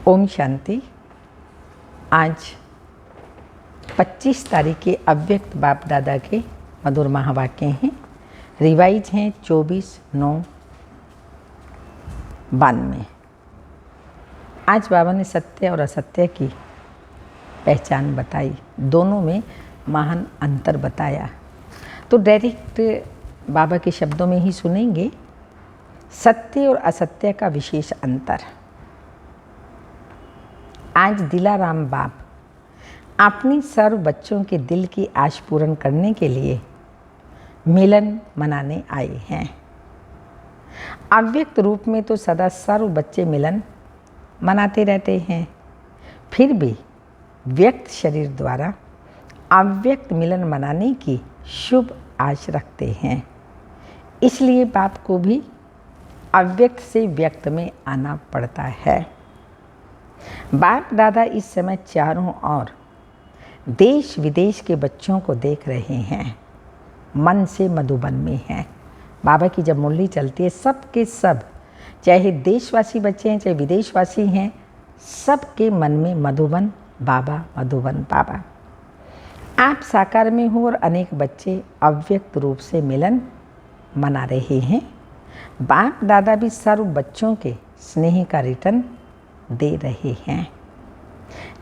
ओम शांति। आज 25 तारीख के अव्यक्त बाप दादा के मधुर महावाक्य हैं। रिवाइज हैं 24/9/92। आज बाबा ने सत्य और असत्य की पहचान बताई, दोनों में महान अंतर बताया। तो डायरेक्ट बाबा के शब्दों में ही सुनेंगे, सत्य और असत्य का विशेष अंतर। आज दिलाराम बाप अपनी सर्व बच्चों के दिल की आश पूर्ण करने के लिए मिलन मनाने आए हैं। अव्यक्त रूप में तो सदा सर्व बच्चे मिलन मनाते रहते हैं, फिर भी व्यक्त शरीर द्वारा अव्यक्त मिलन मनाने की शुभ आश रखते हैं। इसलिए बाप को भी अव्यक्त से व्यक्त में आना पड़ता है। बाप दादा इस समय चारों ओर देश विदेश के बच्चों को देख रहे हैं, मन से मधुबन में हैं। बाबा की जब मुरली चलती है, सब के सब, चाहे देशवासी बच्चे हैं चाहे विदेशवासी हैं, सबके मन में मधुबन बाबा, मधुबन बाबा। आप साकार में हो और अनेक बच्चे अव्यक्त रूप से मिलन मना रहे हैं। बाप दादा भी सर्व बच्चों के स्नेह का रिटर्न दे रहे हैं।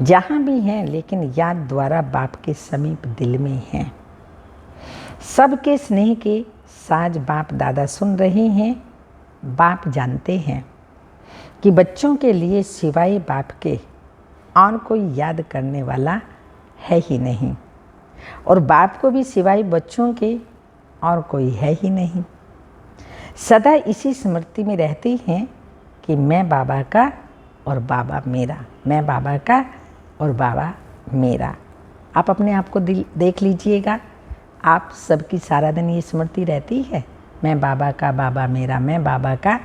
जहाँ भी हैं, लेकिन याद द्वारा बाप के समीप दिल में हैं। सबके स्नेह के साज बाप दादा सुन रहे हैं। बाप जानते हैं कि बच्चों के लिए सिवाय बाप के और कोई याद करने वाला है ही नहीं, और बाप को भी सिवाय बच्चों के और कोई है ही नहीं। सदा इसी स्मृति में रहते हैं कि मैं बाबा का और बाबा मेरा, मैं बाबा का और बाबा मेरा। आप अपने आप को देख लीजिएगा, आप सबकी सारा दिन ये स्मृति रहती है, मैं बाबा का, बाबा मेरा, मैं बाबा का,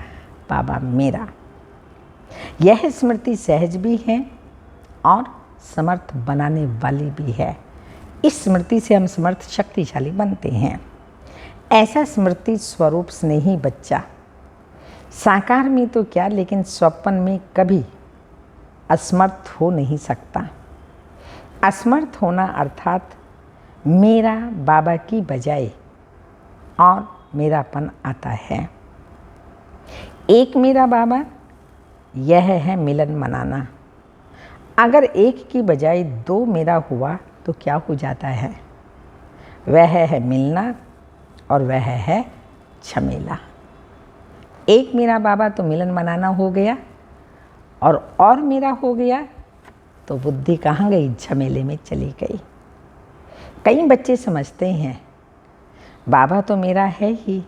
बाबा मेरा। यह स्मृति सहज भी है और समर्थ बनाने वाली भी है। इस स्मृति से हम समर्थ शक्तिशाली बनते हैं। ऐसा स्मृति स्वरूप स्नेही बच्चा साकार में तो क्या, लेकिन स्वप्न में कभी असमर्थ हो नहीं सकता। असमर्थ होना अर्थात मेरा बाबा की बजाय और मेरापन आता है। एक मेरा बाबा, यह है मिलन मनाना। अगर एक की बजाय दो मेरा हुआ तो क्या हो जाता है? वह है मिलना और वह है झमेला। एक मेरा बाबा तो मिलन मनाना हो गया, और मेरा हो गया तो बुद्धि कहाँ गई? झमेले में चली गई। कई बच्चे समझते हैं बाबा तो मेरा है ही,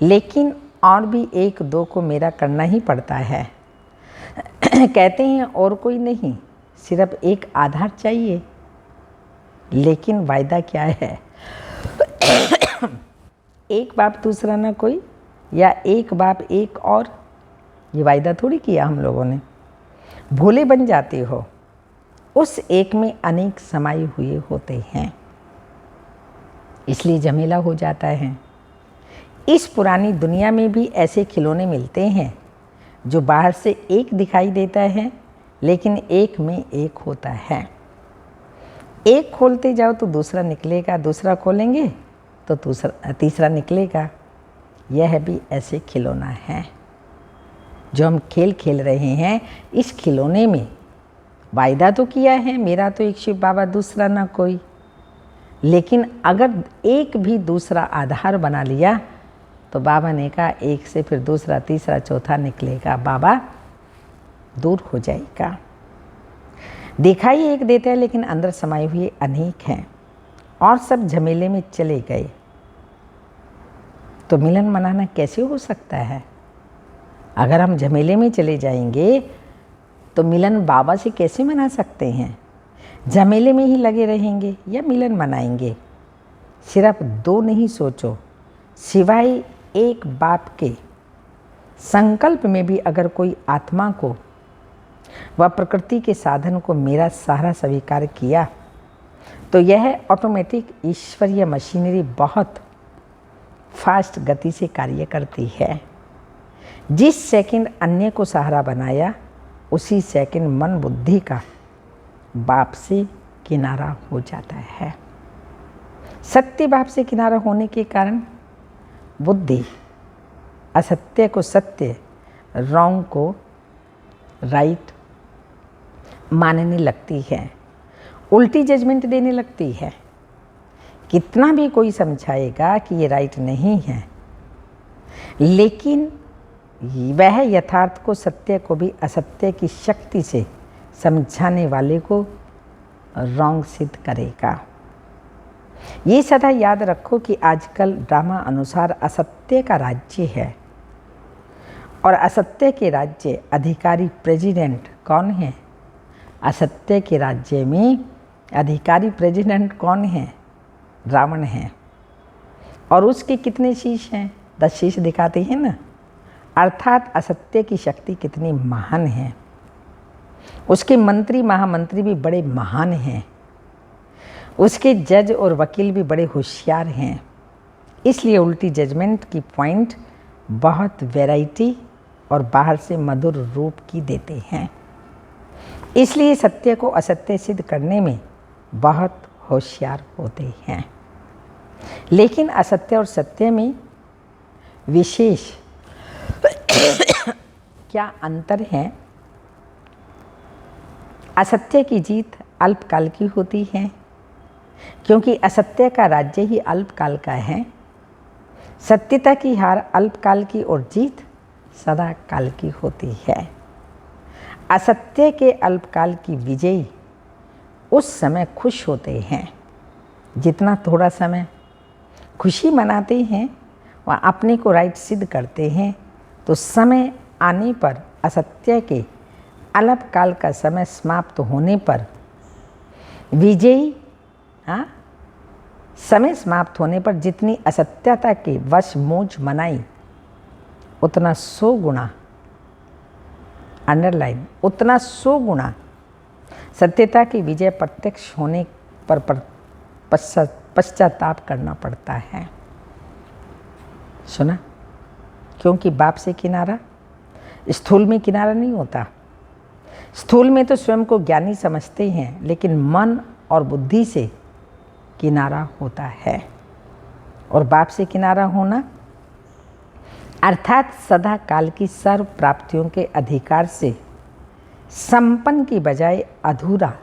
लेकिन और भी एक दो को मेरा करना ही पड़ता है। कहते हैं और कोई नहीं, सिर्फ एक आधार चाहिए। लेकिन वायदा क्या है? एक बाप दूसरा ना कोई, या एक बाप एक और, ये वायदा थोड़ी किया हम लोगों ने। भोले बन जाते हो, उस एक में अनेक समाये हुए होते हैं, इसलिए झमेला हो जाता है। इस पुरानी दुनिया में भी ऐसे खिलौने मिलते हैं जो बाहर से एक दिखाई देता है, लेकिन एक में एक होता है। एक खोलते जाओ तो दूसरा निकलेगा, दूसरा खोलेंगे तो तीसरा निकलेगा। यह भी ऐसे खिलौना है जो हम खेल खेल रहे हैं। इस खिलौने में वायदा तो किया है, मेरा तो एक शिव बाबा, दूसरा ना कोई। लेकिन अगर एक भी दूसरा आधार बना लिया तो बाबा ने कहा एक से फिर दूसरा, तीसरा, चौथा निकलेगा, बाबा दूर हो जाएगा। दिखाई एक देता है, लेकिन अंदर समाये हुए अनेक हैं, और सब झमेले में चले गए। तो मिलन मनाना कैसे हो सकता है? अगर हम झमेले में चले जाएंगे तो मिलन बाबा से कैसे मना सकते हैं? झमेले में ही लगे रहेंगे या मिलन मनाएंगे? सिर्फ दो नहीं सोचो, सिवाय एक बाप के संकल्प में भी अगर कोई आत्मा को व प्रकृति के साधन को मेरा सहारा स्वीकार किया तो यह ऑटोमेटिक ईश्वरीय मशीनरी बहुत फास्ट गति से कार्य करती है। जिस सेकंड अन्य को सहारा बनाया उसी सेकंड मन बुद्धि का बाप से किनारा हो जाता है। सत्य बाप से किनारा होने के कारण बुद्धि असत्य को सत्य, रॉन्ग को राइट मानने लगती है, उल्टी जजमेंट देने लगती है। कितना भी कोई समझाएगा कि ये राइट नहीं है, लेकिन वह यथार्थ को, सत्य को भी असत्य की शक्ति से समझाने वाले को रॉन्ग सिद्ध करेगा। ये सदा याद रखो कि आजकल ड्रामा अनुसार असत्य का राज्य है और असत्य के राज्य अधिकारी प्रेसिडेंट कौन है? असत्य के राज्य में अधिकारी प्रेसिडेंट कौन है? रावण है। और उसके कितने शीश हैं? 10 शीश दिखाते हैं ना। अर्थात असत्य की शक्ति कितनी महान है। उसके मंत्री महामंत्री भी बड़े महान हैं। उसके जज और वकील भी बड़े होशियार हैं। इसलिए उल्टी जजमेंट की पॉइंट बहुत वैरायटी और बाहर से मधुर रूप की देते हैं। इसलिए सत्य को असत्य सिद्ध करने में बहुत होशियार होते हैं। लेकिन असत्य और सत्य में विशेष क्या अंतर है? असत्य की जीत अल्पकाल की होती है, क्योंकि असत्य का राज्य ही अल्पकाल का है। सत्यता की हार अल्पकाल की और जीत सदा काल की होती है। असत्य के अल्पकाल की विजयी उस समय खुश होते हैं। जितना थोड़ा समय खुशी मनाते हैं व अपने को राइट सिद्ध करते हैं, तो समय आने पर असत्य के अल्पकाल का समय समाप्त होने पर विजयी समय समाप्त होने पर जितनी असत्यता के वश मौज मनाई, उतना 100 गुना, अंडरलाइन, उतना 100 गुना सत्यता की विजय प्रत्यक्ष होने पर पश्चाताप करना पड़ता है। सुना? क्योंकि बाप से किनारा स्थूल में किनारा नहीं होता। स्थूल में तो स्वयं को ज्ञानी समझते हैं, लेकिन मन और बुद्धि से किनारा होता है। और बाप से किनारा होना अर्थात सदा काल की सर्व प्राप्तियों के अधिकार से संपन्न की बजाय अधूरा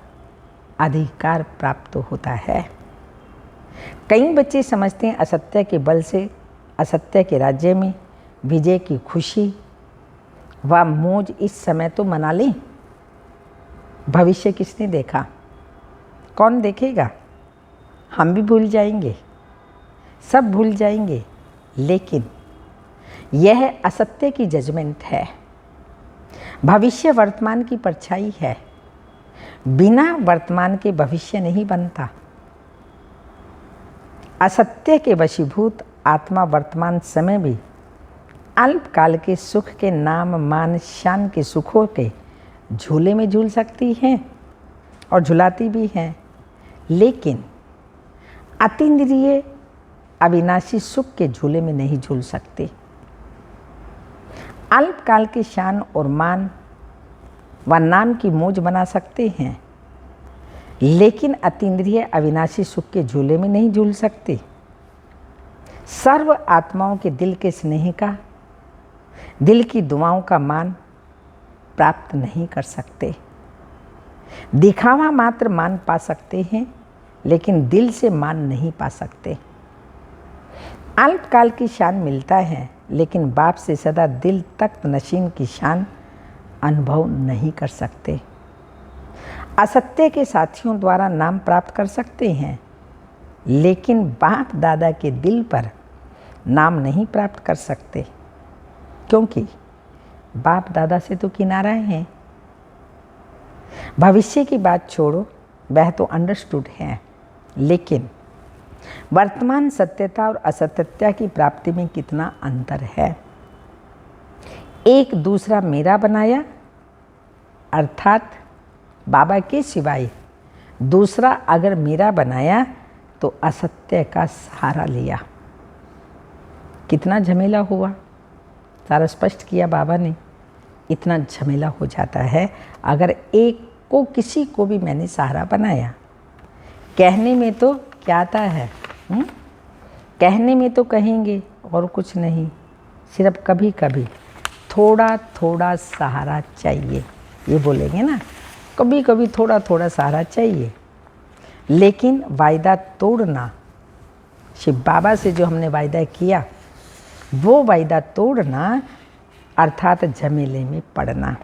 अधिकार प्राप्त होता है। कई बच्चे समझते हैं असत्य के बल से असत्य के राज्य में विजय की खुशी व मौज इस समय तो मना लें। भविष्य किसने देखा? कौन देखेगा? हम भी भूल जाएंगे, सब भूल जाएंगे। लेकिन यह असत्य की जजमेंट है। भविष्य वर्तमान की परछाई है। बिना वर्तमान के भविष्य नहीं बनता। असत्य के वशीभूत आत्मा वर्तमान समय भी अल्पकाल के सुख के नाम मान शान के सुखों के झूले में झूल सकती है और झुलाती भी है, लेकिन अतीन्द्रिय अविनाशी सुख के झूले में नहीं झूल सकते। अल्पकाल के शान और मान व नाम की मौज बना सकते हैं, लेकिन अतीन्द्रिय अविनाशी सुख के झूले में नहीं झूल सकते। सर्व आत्माओं के दिल के स्नेह का, दिल की दुआओं का मान प्राप्त नहीं कर सकते। दिखावा मात्र मान पा सकते हैं, लेकिन दिल से मान नहीं पा सकते। अल्पकाल की शान मिलता है, लेकिन बाप से सदा दिल तख्त नशीन की शान अनुभव नहीं कर सकते। असत्य के साथियों द्वारा नाम प्राप्त कर सकते हैं, लेकिन बाप दादा के दिल पर नाम नहीं प्राप्त कर सकते, क्योंकि बाप दादा से तो किनारा है। भविष्य की बात छोड़ो, वह तो अंडरस्टूड है, लेकिन वर्तमान सत्यता और असत्यता की प्राप्ति में कितना अंतर है। एक दूसरा मेरा बनाया, अर्थात बाबा के सिवाय दूसरा अगर मेरा बनाया तो असत्य का सहारा लिया। कितना झमेला हुआ, सारा स्पष्ट किया बाबा ने। इतना झमेला हो जाता है अगर एक को किसी को भी मैंने सहारा बनाया। कहने में तो क्या आता है, कहने में तो कहेंगे और कुछ नहीं, सिर्फ कभी कभी थोड़ा थोड़ा सहारा चाहिए, ये बोलेंगे ना, कभी कभी थोड़ा थोड़ा सहारा चाहिए। लेकिन वायदा तोड़ना, शिव बाबा से जो हमने वायदा किया वो वायदा तोड़ना अर्थात झमेले में पड़ना।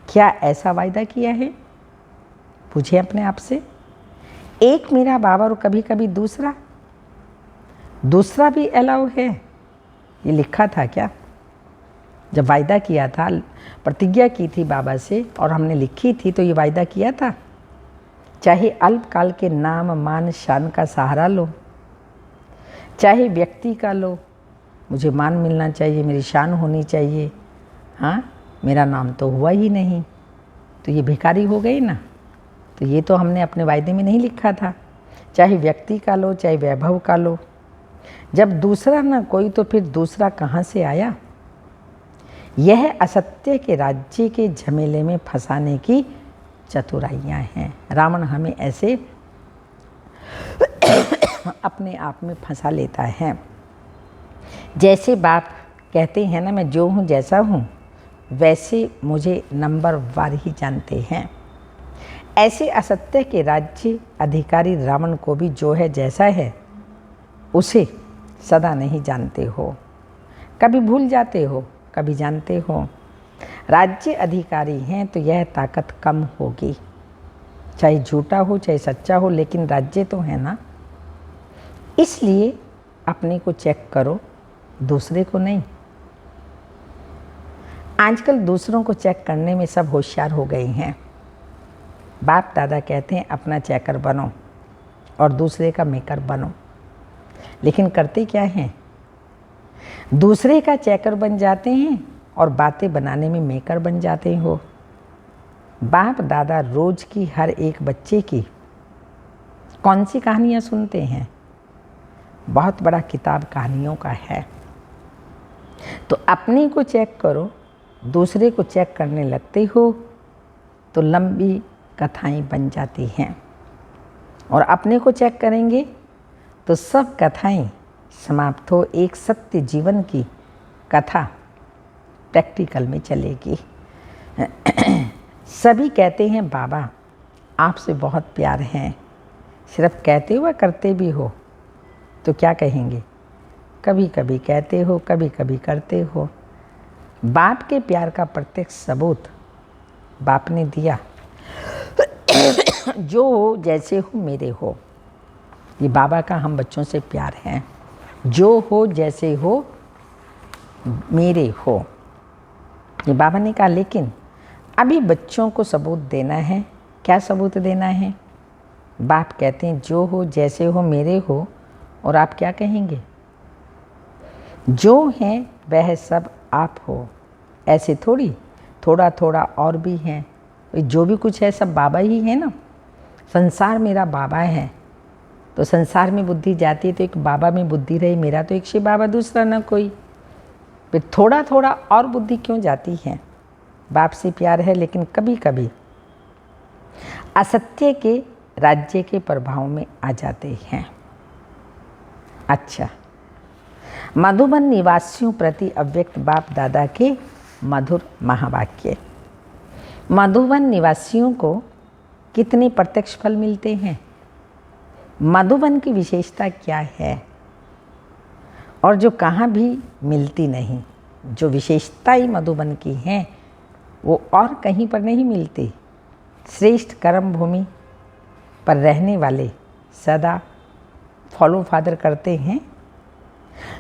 क्या ऐसा वायदा किया है? पूछिए अपने आप से। एक मेरा बाबा और कभी कभी दूसरा भी अलाउ है, ये लिखा था क्या? जब वायदा किया था, प्रतिज्ञा की थी बाबा से और हमने लिखी थी, तो ये वायदा किया था चाहे अल्पकाल के नाम मान शान का सहारा लो, चाहे व्यक्ति का लो, मुझे मान मिलना चाहिए, मेरी शान होनी चाहिए, हाँ मेरा नाम तो हुआ ही नहीं, तो ये भिखारी हो गई ना। तो ये तो हमने अपने वायदे में नहीं लिखा था। चाहे व्यक्ति का लो, चाहे वैभव का लो, जब दूसरा ना कोई तो फिर दूसरा कहाँ से आया? यह असत्य के राज्य के झमेले में फंसाने की चतुराइयाँ हैं। रावण हमें ऐसे अपने आप में फंसा लेता है। जैसे बाप कहते हैं ना, मैं जो हूँ जैसा हूँ वैसे मुझे नंबर वार ही जानते हैं। ऐसे असत्य के राज्य अधिकारी रावण को भी जो है जैसा है उसे सदा नहीं जानते हो, कभी भूल जाते हो, कभी जानते हो। राज्य अधिकारी हैं तो यह ताकत कम होगी, चाहे झूठा हो चाहे सच्चा हो, लेकिन राज्य तो है ना। इसलिए अपने को चेक करो, दूसरे को नहीं। आजकल दूसरों को चेक करने में सब होशियार हो गए हैं। बाप दादा कहते हैं अपना चेकर बनो और दूसरे का मेकर बनो, लेकिन करते क्या हैं? दूसरे का चेकर बन जाते हैं और बातें बनाने में मेकर बन जाते हो। बाप दादा रोज की हर एक बच्चे की कौन सी कहानियाँ सुनते हैं? बहुत बड़ा किताब कहानियों का है। तो अपने को चेक करो, दूसरे को चेक करने लगते हो तो लंबी कथाएं बन जाती हैं, और अपने को चेक करेंगे तो सब कथाएं समाप्त हो, एक सत्य जीवन की कथा प्रैक्टिकल में चलेगी। सभी कहते हैं बाबा आपसे बहुत प्यार है, सिर्फ कहते हो या करते भी हो? तो क्या कहेंगे? कभी कभी कहते हो, कभी कभी करते हो। बाप के प्यार का प्रत्यक्ष सबूत बाप ने दिया। जो हो जैसे हो मेरे हो, ये बाबा का हम बच्चों से प्यार है। जो हो जैसे हो मेरे हो, ये बाबा ने कहा। लेकिन अभी बच्चों को सबूत देना है। क्या सबूत देना है? बाप कहते हैं जो हो जैसे हो मेरे हो, और आप क्या कहेंगे? जो है वह सब आप हो। ऐसे थोड़ी, थोड़ा थोड़ा और भी है, जो भी कुछ है सब बाबा ही है ना। संसार मेरा बाबा है, तो संसार में बुद्धि जाती है तो एक बाबा में बुद्धि रही, मेरा तो एक शिव बाबा, दूसरा ना कोई। फिर थोड़ा थोड़ा और बुद्धि क्यों जाती है? बाप से प्यार है, लेकिन कभी कभी असत्य के राज्य के प्रभाव में आ जाते हैं। अच्छा, मधुबन निवासियों प्रति अव्यक्त बाप दादा के मधुर महावाक्य। मधुबन निवासियों को कितने प्रत्यक्ष फल मिलते हैं? मधुबन की विशेषता क्या है और जो कहाँ भी मिलती नहीं? जो विशेषता ही मधुबन की है वो और कहीं पर नहीं मिलती। श्रेष्ठ कर्म भूमि पर रहने वाले सदा फॉलो फादर करते हैं।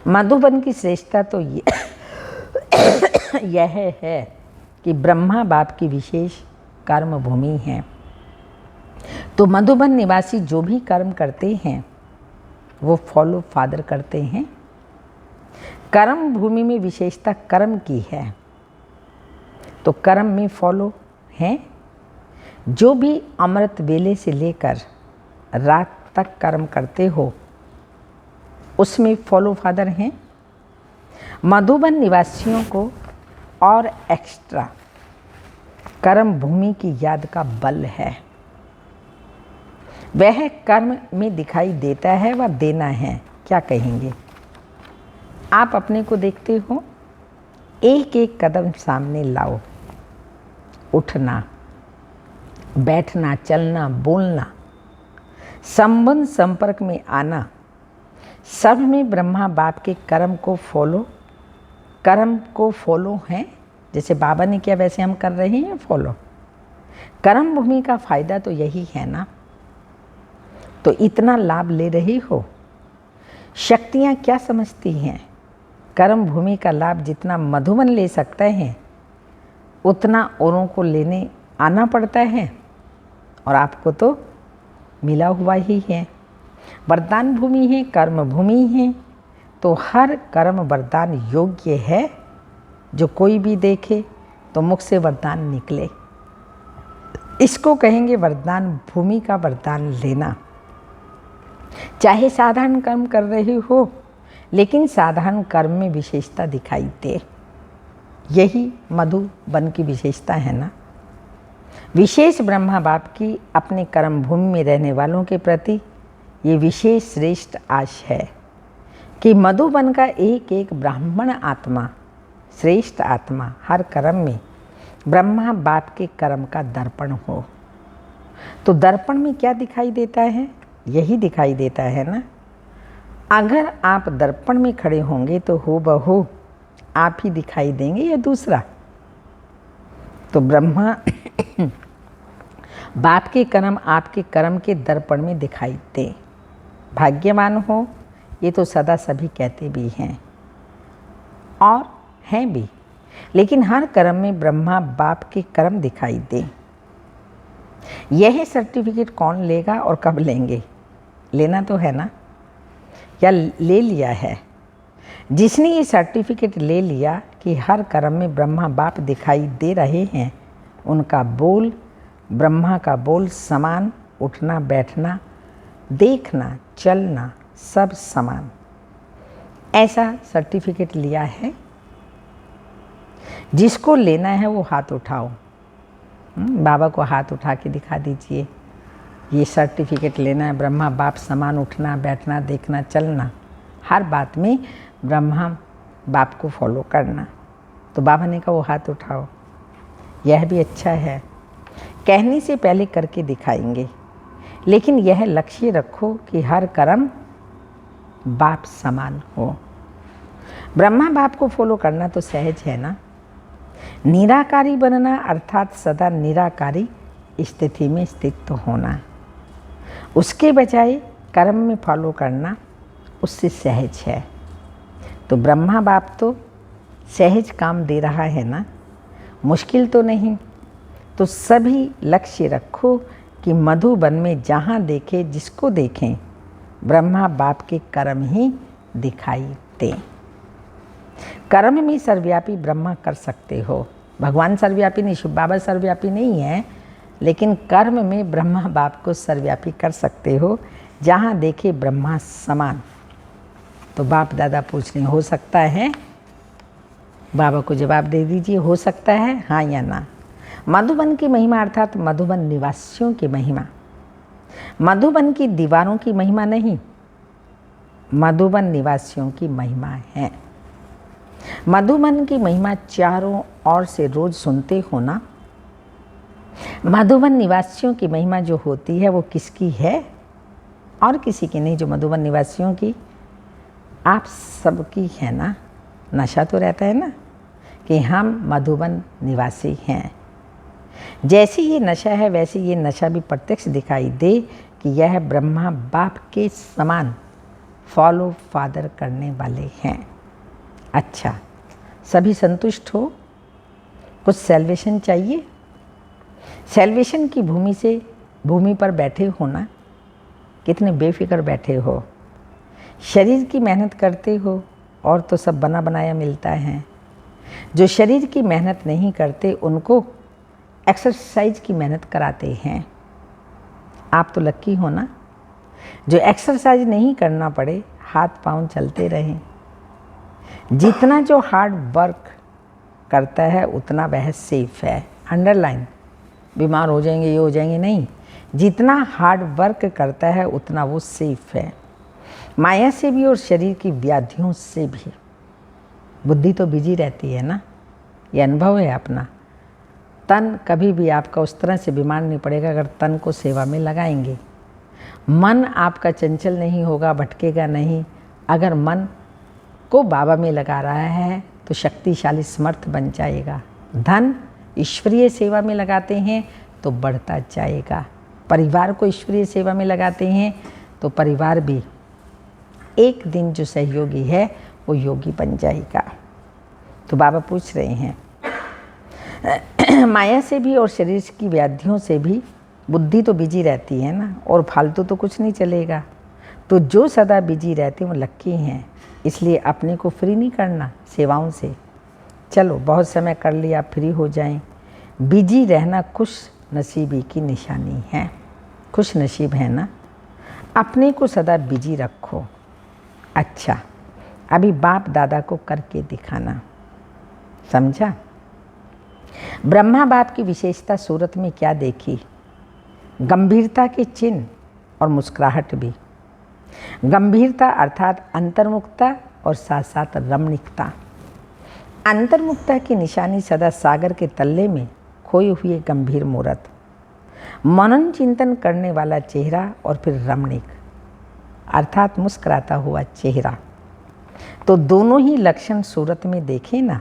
मधुबन की श्रेष्ठता तो यह है कि ब्रह्मा बाप की विशेष कर्म भूमि है। तो मधुबन निवासी जो भी कर्म करते हैं वो फॉलो फादर करते हैं। कर्म भूमि में विशेषता कर्म की है, तो कर्म में फॉलो है। जो भी अमृत वेले से लेकर रात तक कर्म करते हो उसमें फॉलो फादर हैं। मधुबन निवासियों को और एक्स्ट्रा कर्म भूमि की याद का बल है। वह कर्म में दिखाई देता है व देना है। क्या कहेंगे? आप अपने को देखते हो, एक एक कदम सामने लाओ। उठना, बैठना, चलना, बोलना, संबंध संपर्क में आना, सब में ब्रह्मा बाप के कर्म को फॉलो हैं। जैसे बाबा ने किया वैसे हम कर रहे हैं फॉलो। कर्म भूमि का फायदा तो यही है ना, तो इतना लाभ ले रही हो। शक्तियाँ क्या समझती हैं? कर्म भूमि का लाभ जितना मधुबन ले सकते हैं उतना औरों को लेने आना पड़ता है, और आपको तो मिला हुआ ही है। वरदान भूमि है, कर्म भूमि है, तो हर कर्म वरदान योग्य है। जो कोई भी देखे तो मुख से वरदान निकले, इसको कहेंगे वरदान भूमि का वरदान लेना। चाहे साधारण कर्म कर रहे हो, लेकिन साधारण कर्म में विशेषता दिखाई दे। यही मधुबन की विशेषता है ना। विशेष ब्रह्मा बाप की अपने कर्म भूमि में रहने वालों के प्रति ये विशेष श्रेष्ठ आश है कि मधुबन का एक एक ब्राह्मण आत्मा, श्रेष्ठ आत्मा, हर कर्म में ब्रह्मा बाप के कर्म का दर्पण हो। तो दर्पण में क्या दिखाई देता है? यही दिखाई देता है ना। अगर आप दर्पण में खड़े होंगे तो हूबहू आप ही दिखाई देंगे या दूसरा? तो ब्रह्मा बाप के कर्म आपके कर्म के दर्पण में दिखाई दे। भाग्यवान हो, ये तो सदा सभी कहते भी हैं और हैं भी, लेकिन हर कर्म में ब्रह्मा बाप के कर्म दिखाई दे। यह सर्टिफिकेट कौन लेगा और कब लेंगे? लेना तो है ना, या ले लिया है? जिसने ये सर्टिफिकेट ले लिया कि हर कर्म में ब्रह्मा बाप दिखाई दे रहे हैं, उनका बोल ब्रह्मा का बोल समान, उठना बैठना, देखना चलना सब समान, ऐसा सर्टिफिकेट लिया है। जिसको लेना है वो हाथ उठाओ। बाबा को हाथ उठा के दिखा दीजिए, ये सर्टिफिकेट लेना है। ब्रह्मा बाप समान, उठना बैठना देखना चलना, हर बात में ब्रह्मा बाप को फॉलो करना। तो बाबा ने कहा वो हाथ उठाओ। यह भी अच्छा है, कहने से पहले करके दिखाएंगे, लेकिन यह लक्ष्य रखो कि हर कर्म बाप समान हो। ब्रह्मा बाप को फॉलो करना तो सहज है ना। निराकारी बनना अर्थात सदा निराकारी स्थिति में स्थित होना, उसके बजाय कर्म में फॉलो करना उससे सहज है। तो ब्रह्मा बाप तो सहज काम दे रहा है ना, मुश्किल तो नहीं। तो सभी लक्ष्य रखो कि मधुबन में जहाँ देखे जिसको देखें ब्रह्मा बाप के कर्म ही दिखाई दें। कर्म में सर्वव्यापी ब्रह्मा कर सकते हो। भगवान सर्वव्यापी नहीं, शिव बाबा सर्वव्यापी नहीं है, लेकिन कर्म में ब्रह्मा बाप को सर्वव्यापी कर सकते हो। जहाँ देखे ब्रह्मा समान। तो बाप दादा पूछ रहे हो सकता है? बाबा को जवाब दे दीजिए, हो सकता है हाँ या ना। मधुबन की महिमा अर्थात मधुबन निवासियों की महिमा, मधुबन की दीवारों की महिमा नहीं, मधुबन निवासियों की महिमा है। मधुबन की महिमा चारों ओर से रोज सुनते हो ना। मधुबन निवासियों की महिमा जो होती है वो किसकी है? और किसी की नहीं। जो मधुबन निवासियों की आप सबकी है ना। नशा तो रहता है ना कि हम मधुबन निवासी हैं। जैसे ये नशा है वैसे ये नशा भी प्रत्यक्ष दिखाई दे कि यह ब्रह्मा बाप के समान फॉलो फादर करने वाले हैं। अच्छा, सभी संतुष्ट हो? कुछ सेल्वेशन चाहिए? सेल्वेशन की भूमि पर बैठे हो ना, कितने बेफिक्र बैठे हो। शरीर की मेहनत करते हो और तो सब बना बनाया मिलता है। जो शरीर की मेहनत नहीं करते उनको एक्सरसाइज की मेहनत कराते हैं। आप तो लक्की हो ना, जो एक्सरसाइज नहीं करना पड़े, हाथ पांव चलते रहें। जितना जो हार्ड वर्क करता है उतना वह सेफ है। अंडरलाइन, बीमार हो जाएंगे, ये हो जाएंगे, नहीं, जितना हार्ड वर्क करता है उतना वो सेफ है, माया से भी और शरीर की व्याधियों से भी। बुद्धि तो बिजी रहती है ना, ये अनुभव है अपना। तन कभी भी आपका उस तरह से बीमार नहीं पड़ेगा अगर तन को सेवा में लगाएंगे। मन आपका चंचल नहीं होगा, भटकेगा नहीं। अगर मन को बाबा में लगा रहा है तो शक्तिशाली समर्थ बन जाएगा। धन ईश्वरीय सेवा में लगाते हैं तो बढ़ता जाएगा। परिवार को ईश्वरीय सेवा में लगाते हैं तो परिवार भी एक दिन जो सहयोगी है वो योगी बन जाएगा। तो बाबा पूछ रहे हैं, माया से भी और शरीर की व्याधियों से भी बुद्धि तो बिजी रहती है ना, और फालतू तो कुछ नहीं चलेगा। तो जो सदा बिजी रहते हैं वो लक्की हैं, इसलिए अपने को फ्री नहीं करना सेवाओं से। चलो बहुत समय कर लिया, फ्री हो जाएं। बिजी रहना खुश नसीबी की निशानी है। खुश नसीब है ना, अपने को सदा बिजी रखो। अच्छा, अभी बाप दादा को करके दिखाना, समझा? ब्रह्मा बाप की विशेषता सूरत में क्या देखी? गंभीरता के चिन्ह और मुस्कुराहट भी। गंभीरता अर्थात अंतर्मुखता और साथ साथ रमणीकता। अंतर्मुखता की निशानी सदा सागर के तल्ले में खोए हुए गंभीर मूर्त, मनन चिंतन करने वाला चेहरा, और फिर रमणीक अर्थात मुस्कुराता हुआ चेहरा। तो दोनों ही लक्षण सूरत में देखें ना।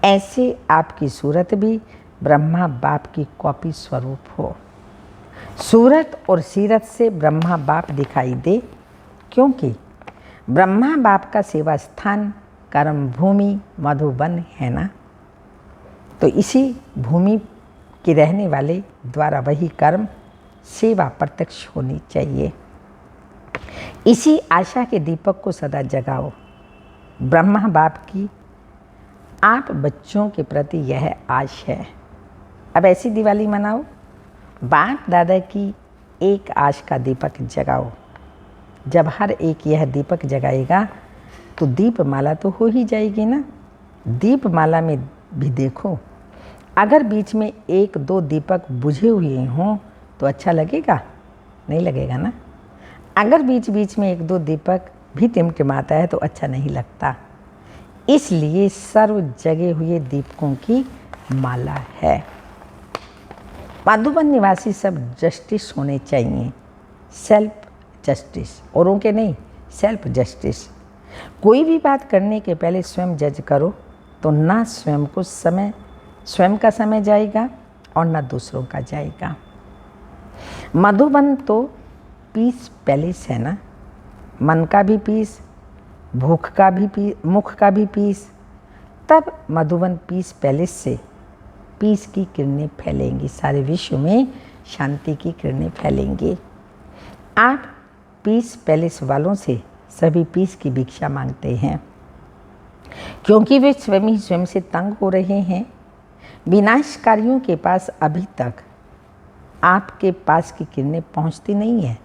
ऐसे आपकी सूरत भी ब्रह्मा बाप की कॉपी स्वरूप हो। सूरत और सीरत से ब्रह्मा बाप दिखाई दे, क्योंकि ब्रह्मा बाप का सेवा स्थान कर्म भूमि मधुबन है ना। तो इसी भूमि के रहने वाले द्वारा वही कर्म सेवा प्रत्यक्ष होनी चाहिए। इसी आशा के दीपक को सदा जगाओ। ब्रह्मा बाप की आप बच्चों के प्रति यह आश है। अब ऐसी दिवाली मनाओ, बाप दादा की एक आश का दीपक जगाओ। जब हर एक यह दीपक जगाएगा तो दीपमाला तो हो ही जाएगी ना। दीपमाला में भी देखो, अगर बीच में एक दो दीपक बुझे हुए हों तो अच्छा लगेगा? नहीं लगेगा ना। अगर बीच बीच में एक दो दीपक भी टिमटिमाता है तो अच्छा नहीं लगता। इसलिए सर्व जगे हुए दीपकों की माला है। मधुबन निवासी सब जस्टिस होने चाहिए, सेल्फ जस्टिस, औरों के नहीं, सेल्फ जस्टिस। कोई भी बात करने के पहले स्वयं जज करो, तो ना स्वयं का समय जाएगा और ना दूसरों का जाएगा। मधुबन तो पीस पैलेस है ना, मन का भी पीस, भूख का भी पीस, मुख का भी पीस। तब मधुबन पीस पैलेस से पीस की किरणें फैलेंगी, सारे विश्व में शांति की किरणें फैलेंगी। आप पीस पैलेस वालों से सभी पीस की भिक्षा मांगते हैं, क्योंकि वे स्वयं ही स्वयं से तंग हो रहे हैं। विनाशकारियों के पास अभी तक आपके पास की किरणें पहुंचती नहीं है,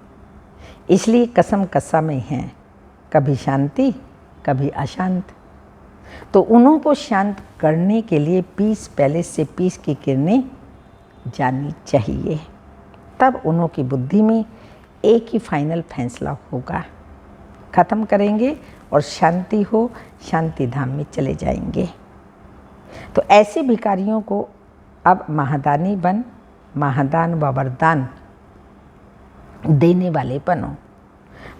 इसलिए कसम कसा में हैं, कभी शांति कभी अशांत। तो उन्हों को शांत करने के लिए पीस पैलेस से पीस की किरणें जानी चाहिए। तब उन्हों की बुद्धि में एक ही फाइनल फैसला होगा, ख़त्म करेंगे और शांति हो, शांति धाम में चले जाएंगे। तो ऐसे भिखारियों को अब महादानी बन महादान व वरदान देने वाले बनो।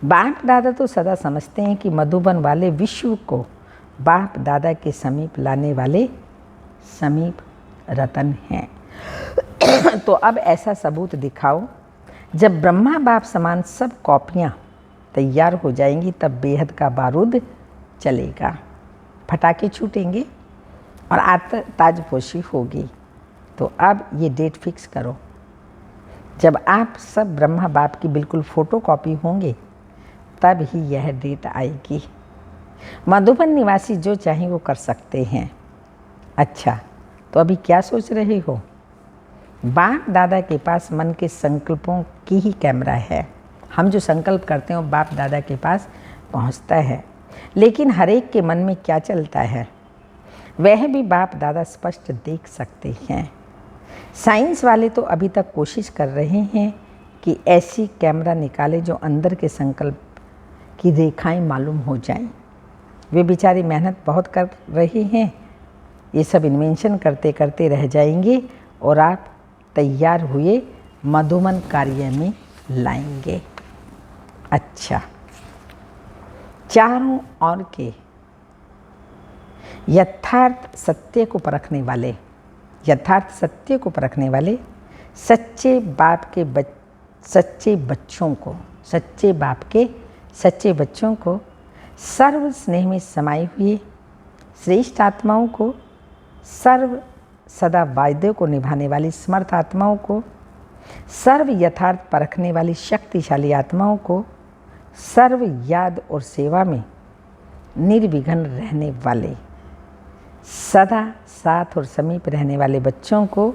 बाप दादा तो सदा समझते हैं कि मधुबन वाले विश्व को बाप दादा के समीप लाने वाले समीप रतन हैं। तो अब ऐसा सबूत दिखाओ, जब ब्रह्मा बाप समान सब कॉपियाँ तैयार हो जाएंगी तब बेहद का बारूद चलेगा, फटाके छूटेंगे और ताजपोशी होगी। तो अब ये डेट फिक्स करो, जब आप सब ब्रह्मा बाप की बिल्कुल फ़ोटोकॉपी होंगे तब ही यह डेट आएगी। मधुबन निवासी जो चाहें वो कर सकते हैं। अच्छा, तो अभी क्या सोच रहे हो? बाप दादा के पास मन के संकल्पों की ही कैमरा है। हम जो संकल्प करते हैं वो बाप दादा के पास पहुंचता है। लेकिन हर एक के मन में क्या चलता है? वह भी बाप दादा स्पष्ट देख सकते हैं। साइंस वाले तो अभी तक कोशिश कर रहे हैं कि ऐसी कैमरा निकाले जो अंदर के संकल्प की रेखाएं मालूम हो जाएं। वे बेचारे मेहनत बहुत कर रहे हैं। ये सब इन्वेंशन करते करते रह जाएंगे और आप तैयार हुए मधुमन कार्य में लाएंगे। अच्छा, चारों ओर के यथार्थ सत्य को परखने वाले, यथार्थ सत्य को परखने वाले सच्चे बाप के सच्चे बच्चों को, सच्चे बाप के सच्चे बच्चों को, सर्व स्नेह में समाये हुए श्रेष्ठ आत्माओं को, सर्व सदा वायदे को निभाने वाली समर्थ आत्माओं को, सर्व यथार्थ परखने वाली शक्तिशाली आत्माओं को, सर्व याद और सेवा में निर्विघ्न रहने वाले, सदा साथ और समीप रहने वाले बच्चों को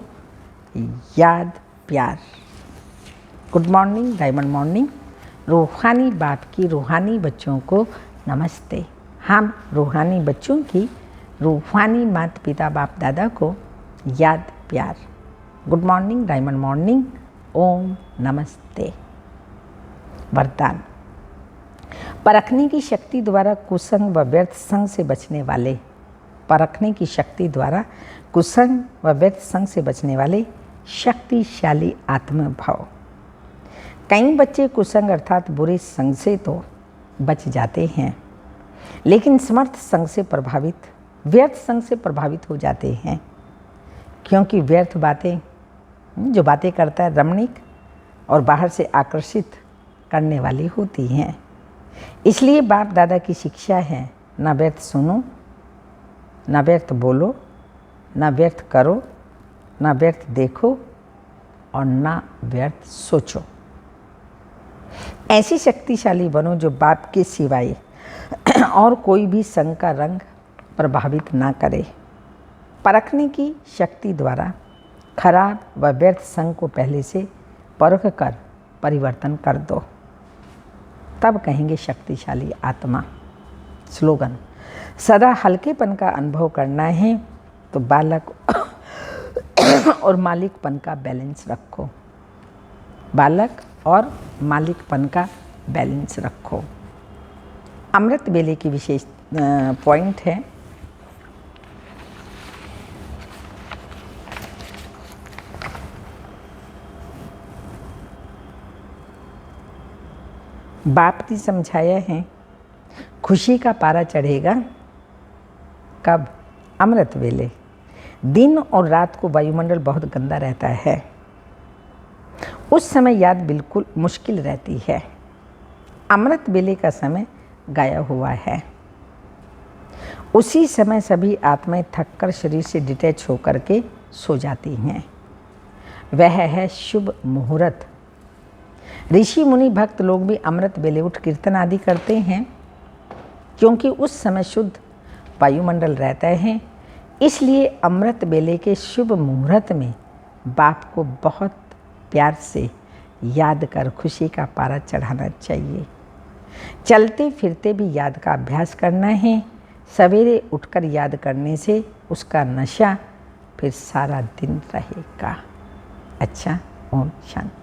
याद प्यार। Good morning, diamond morning. रूहानी बाप की रूहानी बच्चों को नमस्ते। हम रूहानी बच्चों की रूहानी माता पिता बाप दादा को याद प्यार। Good morning, diamond morning. ओम नमस्ते। वरदान। परखने की शक्ति द्वारा कुसंग व व्यर्थ संग से बचने वाले, परखने की शक्ति द्वारा कुसंग व व्यर्थ संग से बचने वाले शक्तिशाली आत्मभाव। कई बच्चे कुसंग अर्थात बुरे संग से तो बच जाते हैं, लेकिन समर्थ संग से प्रभावित, व्यर्थ संग से प्रभावित हो जाते हैं, क्योंकि व्यर्थ बातें, जो बातें करता है, रमणीक और बाहर से आकर्षित करने वाली होती हैं। इसलिए बाप दादा की शिक्षा है, ना व्यर्थ सुनो, ना व्यर्थ बोलो, ना व्यर्थ करो, ना व्यर्थ देखो और ना व्यर्थ सोचो। ऐसी शक्तिशाली बनो जो बाप के सिवाय और कोई भी संग का रंग प्रभावित ना करे। परखने की शक्ति द्वारा खराब व व्यर्थ संग को पहले से परख कर परिवर्तन कर दो, तब कहेंगे शक्तिशाली आत्मा। स्लोगन। सदा हल्केपन का अनुभव करना है तो बालक और मालिकपन का बैलेंस रखो, बालक और मालिकपन का बैलेंस रखो। अमृत वेले की विशेष पॉइंट है, बाप ने समझाया है, खुशी का पारा चढ़ेगा कब? अमृत वेले। दिन और रात को वायुमंडल बहुत गंदा रहता है, उस समय याद बिल्कुल मुश्किल रहती है। अमृत वेले का समय गाया हुआ है। उसी समय सभी आत्माएं थककर शरीर से डिटैच होकर के सो जाती हैं। वह है शुभ मुहूर्त। ऋषि मुनि भक्त लोग भी अमृत वेले उठ कीर्तन आदि करते हैं, क्योंकि उस समय शुद्ध वायुमंडल रहता है। इसलिए अमृत वेले के शुभ मुहूर्त में बाप को बहुत प्यार से याद कर खुशी का पारा चढ़ाना चाहिए। चलते फिरते भी याद का अभ्यास करना है। सवेरे उठकर याद करने से उसका नशा फिर सारा दिन रहेगा। अच्छा, ओम शांति।